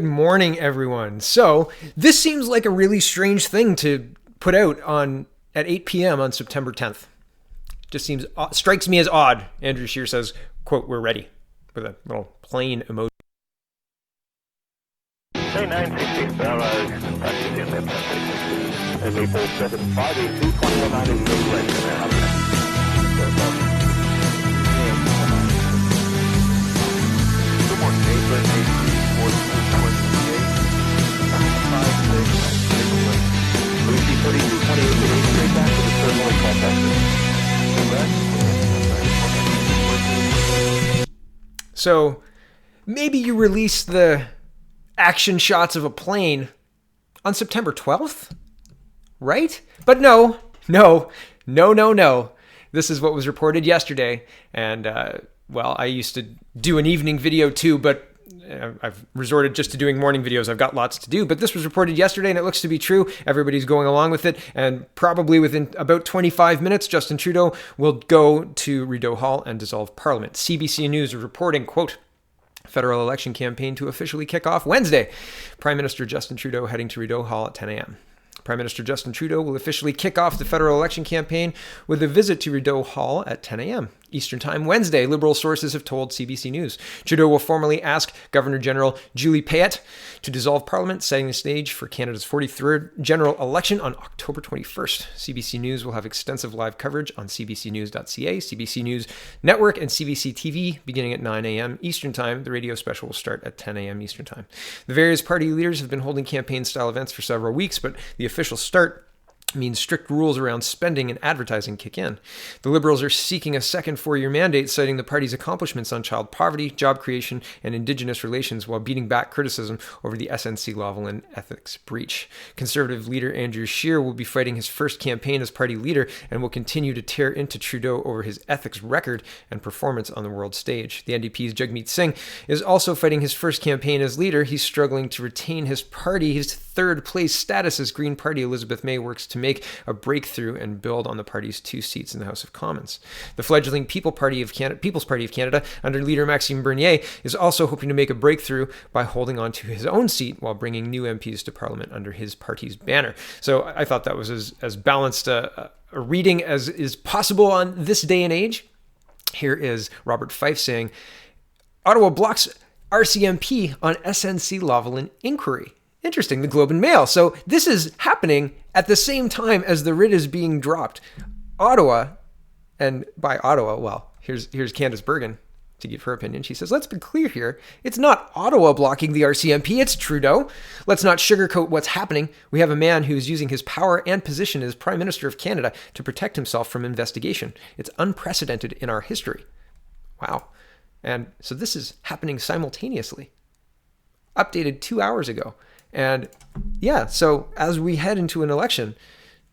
Good morning, everyone. So this seems like a really strange thing to put out at 8 p.m. on September 10th. Just strikes me as odd. Andrew Scheer says, quote, "We're ready," with a little plain emoji. Say 960, Bravo, and we 47582, 2190, Good morning, April 8 So maybe you release the action shots of a plane on September 12th, right? But no. This is what was reported yesterday. And, I used to do an evening video too, but I've resorted just to doing morning videos. I've got lots to do, but this was reported yesterday and it looks to be true. Everybody's going along with it. And probably within about 25 minutes, Justin Trudeau will go to Rideau Hall and dissolve Parliament. CBC News is reporting, quote, "Federal election campaign to officially kick off Wednesday. Prime Minister Justin Trudeau heading to Rideau Hall at 10 a.m. Prime Minister Justin Trudeau will officially kick off the federal election campaign with a visit to Rideau Hall at 10 a.m. Eastern Time Wednesday, Liberal sources have told CBC News. Trudeau will formally ask Governor-General Julie Payette to dissolve Parliament, setting the stage for Canada's 43rd general election on October 21st. CBC News will have extensive live coverage on cbcnews.ca, CBC News Network, and CBC TV beginning at 9 a.m. Eastern Time. The radio special will start at 10 a.m. Eastern Time. The various party leaders have been holding campaign-style events for several weeks, but the official start means strict rules around spending and advertising kick in. The Liberals are seeking a second four-year mandate, citing the party's accomplishments on child poverty, job creation, and Indigenous relations, while beating back criticism over the SNC-Lavalin ethics breach. Conservative leader Andrew Scheer will be fighting his first campaign as party leader and will continue to tear into Trudeau over his ethics record and performance on the world stage. The NDP's Jagmeet Singh is also fighting his first campaign as leader. He's struggling to retain his third-place status as Green Party Elizabeth May works to make a breakthrough and build on the party's 2 seats in the House of Commons. The fledgling People's Party of Canada, under leader Maxime Bernier, is also hoping to make a breakthrough by holding on to his own seat while bringing new MPs to Parliament under his party's banner. So I thought that was as balanced a reading as is possible on this day and age. Here is Robert Fife saying, "Ottawa blocks RCMP on SNC-Lavalin inquiry." Interesting, the Globe and Mail. So this is happening at the same time as the writ is being dropped. Ottawa, and by Ottawa, well, here's Candace Bergen to give her opinion. She says, "Let's be clear here. It's not Ottawa blocking the RCMP, it's Trudeau. Let's not sugarcoat what's happening. We have a man who is using his power and position as Prime Minister of Canada to protect himself from investigation. It's unprecedented in our history." Wow. And so this is happening simultaneously. Updated 2 hours ago. And yeah, so as we head into an election,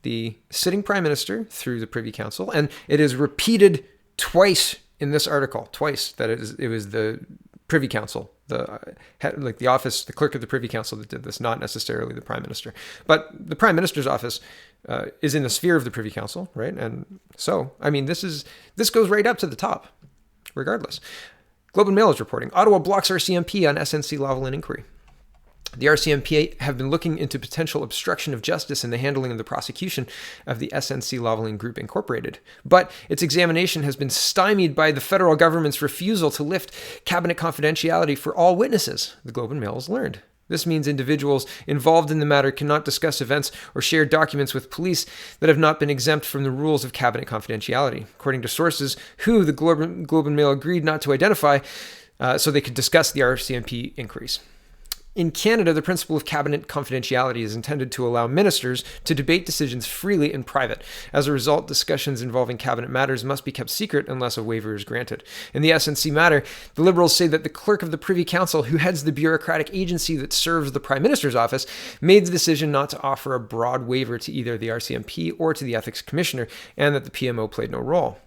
the sitting prime minister through the Privy Council, and it is repeated twice in this article, that it was the Privy Council, the clerk of the Privy Council that did this, not necessarily the prime minister. But the prime minister's office is in the sphere of the Privy Council, right? And so, I mean, this goes right up to the top, regardless. Globe and Mail is reporting, Ottawa blocks RCMP on SNC-Lavalin inquiry. The RCMP have been looking into potential obstruction of justice in the handling of the prosecution of the SNC-Lavalin Group Incorporated. But its examination has been stymied by the federal government's refusal to lift cabinet confidentiality for all witnesses, the Globe and Mail has learned. This means individuals involved in the matter cannot discuss events or share documents with police that have not been exempt from the rules of cabinet confidentiality, according to sources who the Globe and Mail agreed not to identify so they could discuss the RCMP inquiries. In Canada, the principle of cabinet confidentiality is intended to allow ministers to debate decisions freely in private. As a result, discussions involving cabinet matters must be kept secret unless a waiver is granted. In the SNC matter, the Liberals say that the clerk of the Privy Council, who heads the bureaucratic agency that serves the Prime Minister's office, made the decision not to offer a broad waiver to either the RCMP or to the Ethics Commissioner, and that the PMO played no role.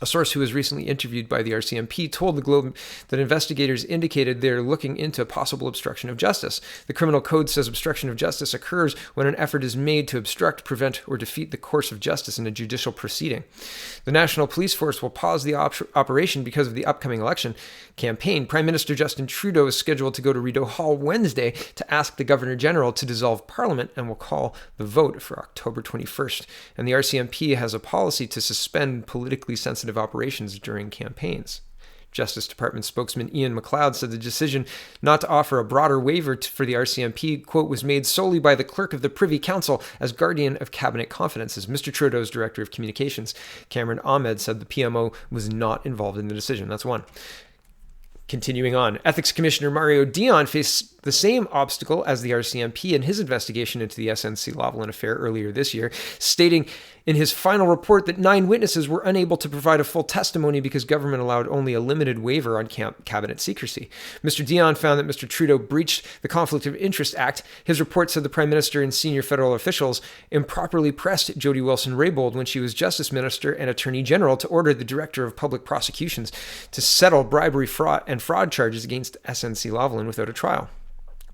A source who was recently interviewed by the RCMP told the Globe that investigators indicated they're looking into possible obstruction of justice. The criminal code says obstruction of justice occurs when an effort is made to obstruct, prevent, or defeat the course of justice in a judicial proceeding. The National Police Force will pause the operation because of the upcoming election campaign. Prime Minister Justin Trudeau is scheduled to go to Rideau Hall Wednesday to ask the Governor General to dissolve Parliament and will call the vote for October 21st. And the RCMP has a policy to suspend politically sensitive operations during campaigns. Justice Department spokesman Ian McLeod said the decision not to offer a broader waiver for the RCMP, quote, was made solely by the Clerk of the Privy Council as guardian of cabinet confidences. Mr. Trudeau's Director of Communications, Cameron Ahmed, said the PMO was not involved in the decision. That's one. Continuing on, Ethics Commissioner Mario Dion faced the same obstacle as the RCMP in his investigation into the SNC-Lavalin affair earlier this year, stating in his final report that 9 witnesses were unable to provide a full testimony because government allowed only a limited waiver on cabinet secrecy. Mr. Dion found that Mr. Trudeau breached the Conflict of Interest Act. His report said the Prime Minister and senior federal officials improperly pressed Jody Wilson-Raybould when she was Justice Minister and Attorney General to order the Director of Public Prosecutions to settle bribery, fraud charges against SNC-Lavalin without a trial.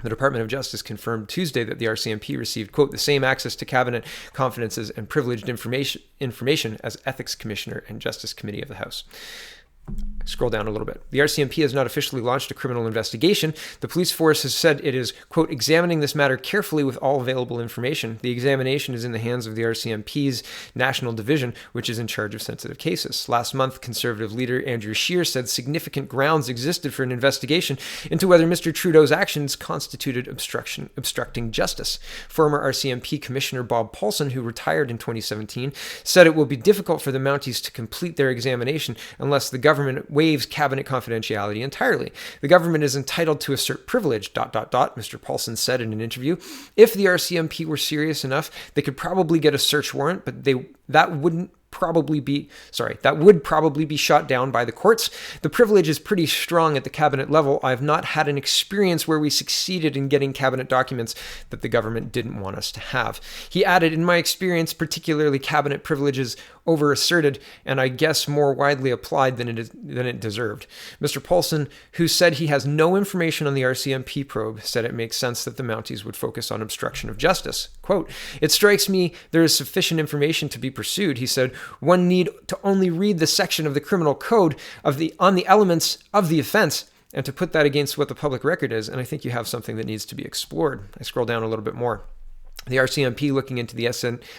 The Department of Justice confirmed Tuesday that the RCMP received, quote, the same access to cabinet confidences and privileged information as Ethics Commissioner and Justice Committee of the House. Scroll down a little bit. The RCMP has not officially launched a criminal investigation. The police force has said it is, quote, examining this matter carefully with all available information. The examination is in the hands of the RCMP's National Division, which is in charge of sensitive cases. Last month, Conservative leader Andrew Scheer said significant grounds existed for an investigation into whether Mr. Trudeau's actions constituted obstructing justice. Former RCMP Commissioner Bob Paulson, who retired in 2017, said it will be difficult for the Mounties to complete their examination unless the government waives cabinet confidentiality entirely. The government is entitled to assert privilege, ... Mr. Paulson said in an interview. If the RCMP were serious enough, they could probably get a search warrant, but that would probably be shot down by the courts. The privilege is pretty strong at the cabinet level. I've not had an experience where we succeeded in getting cabinet documents that the government didn't want us to have. He added, in my experience, particularly cabinet privileges over-asserted and I guess more widely applied than it deserved. Mr. Paulson, who said he has no information on the RCMP probe, said it makes sense that the Mounties would focus on obstruction of justice. Quote, it strikes me there is sufficient information to be pursued, he said. One need to only read the section of the criminal code on the elements of the offense and to put that against what the public record is, and I think you have something that needs to be explored. I scroll down a little bit more. The RCMP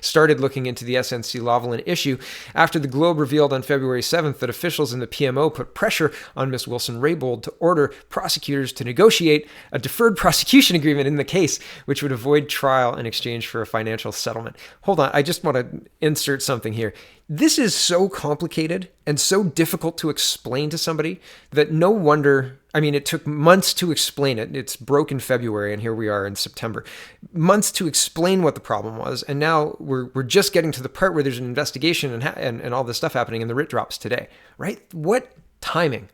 started looking into the SNC-Lavalin issue after the Globe revealed on February 7th that officials in the PMO put pressure on Ms. Wilson-Raybould to order prosecutors to negotiate a deferred prosecution agreement in the case, which would avoid trial in exchange for a financial settlement. Hold on, I just want to insert something here. This is so complicated and so difficult to explain to somebody that no wonder, it took months to explain it. It's broke in February and here we are in September. Months to explain what the problem was. And now we're just getting to the part where there's an investigation and all this stuff happening in the Writ Drops today, right? What timing?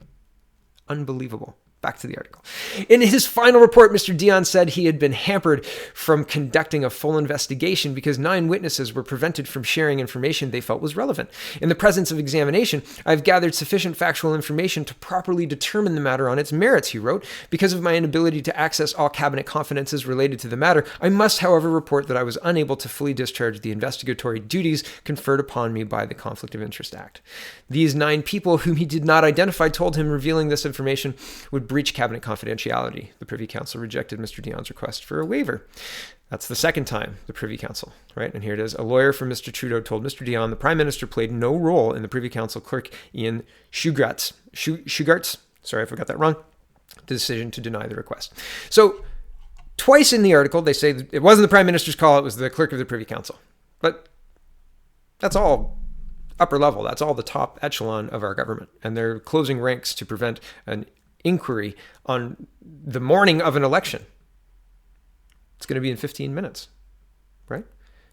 Unbelievable. Back to the article. In his final report, Mr. Dion said he had been hampered from conducting a full investigation because 9 witnesses were prevented from sharing information they felt was relevant. In the presence of examination, I've gathered sufficient factual information to properly determine the matter on its merits, he wrote. Because of my inability to access all cabinet confidences related to the matter, I must, however, report that I was unable to fully discharge the investigatory duties conferred upon me by the Conflict of Interest Act. These 9 people whom he did not identify told him revealing this information would breach cabinet confidentiality. The Privy Council rejected Mr. Dion's request for a waiver. That's the second time, the Privy Council, right? And here it is. A lawyer for Mr. Trudeau told Mr. Dion the Prime Minister played no role in the Privy Council clerk Ian Shugart's, sorry, I forgot that wrong, decision to deny the request. So twice in the article, they say it wasn't the Prime Minister's call, it was the clerk of the Privy Council. But that's all upper level. That's all the top echelon of our government. And they're closing ranks to prevent an inquiry on the morning of an election. It's going to be in 15 minutes, right?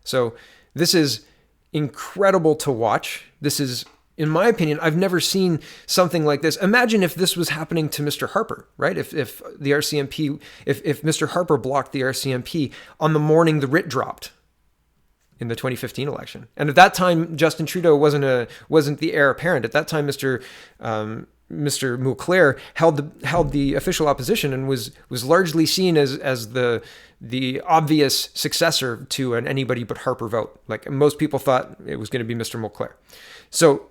So this is incredible to watch. This is, in my opinion, I've never seen something like this. Imagine if this was happening to Mr. Harper, right? If the RCMP, if Mr. Harper blocked the RCMP on the morning the writ dropped. in the 2015 election. And at that time, Justin Trudeau wasn't the heir apparent. At that time, Mr. Mulcair held the official opposition and was largely seen as the obvious successor to an anybody but Harper vote. Like, most people thought it was going to be Mr. Mulcair. So,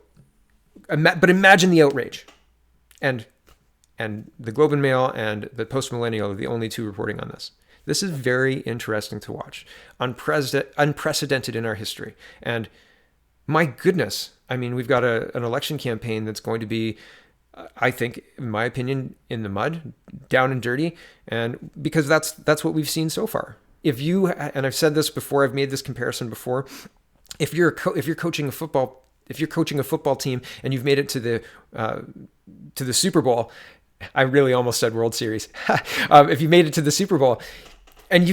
but imagine the outrage, and the Globe and Mail and the Post Millennial are the only two reporting on this. This is very interesting to watch, unprecedented in our history, and my goodness, I mean, we've got an election campaign that's going to be, I think, in my opinion, in the mud, down and dirty, and because that's what we've seen so far. If you, and I've said this before, I've made this comparison before, if you're coaching a football team and you've made it to the Super Bowl, I really almost said World Series. If you made it to the Super Bowl and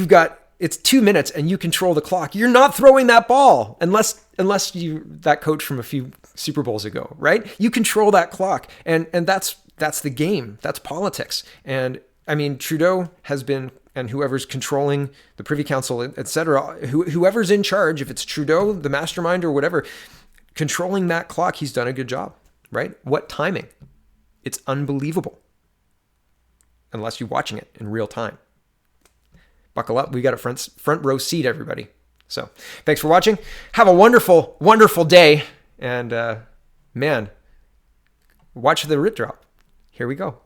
it's 2 minutes and you control the clock, you're not throwing that ball unless you that coach from a few Super Bowls ago, right? You control that clock, and that's the game. That's politics. And I mean, Trudeau has been, and whoever's controlling the Privy Council, etc., whoever's in charge, if it's Trudeau, the mastermind or whatever, controlling that clock, he's done a good job, right? What timing? It's unbelievable. Unless you're watching it in real time. Buckle up. We got a front row seat, everybody. So thanks for watching. Have a wonderful, wonderful day. And man, watch the Writ Drop. Here we go.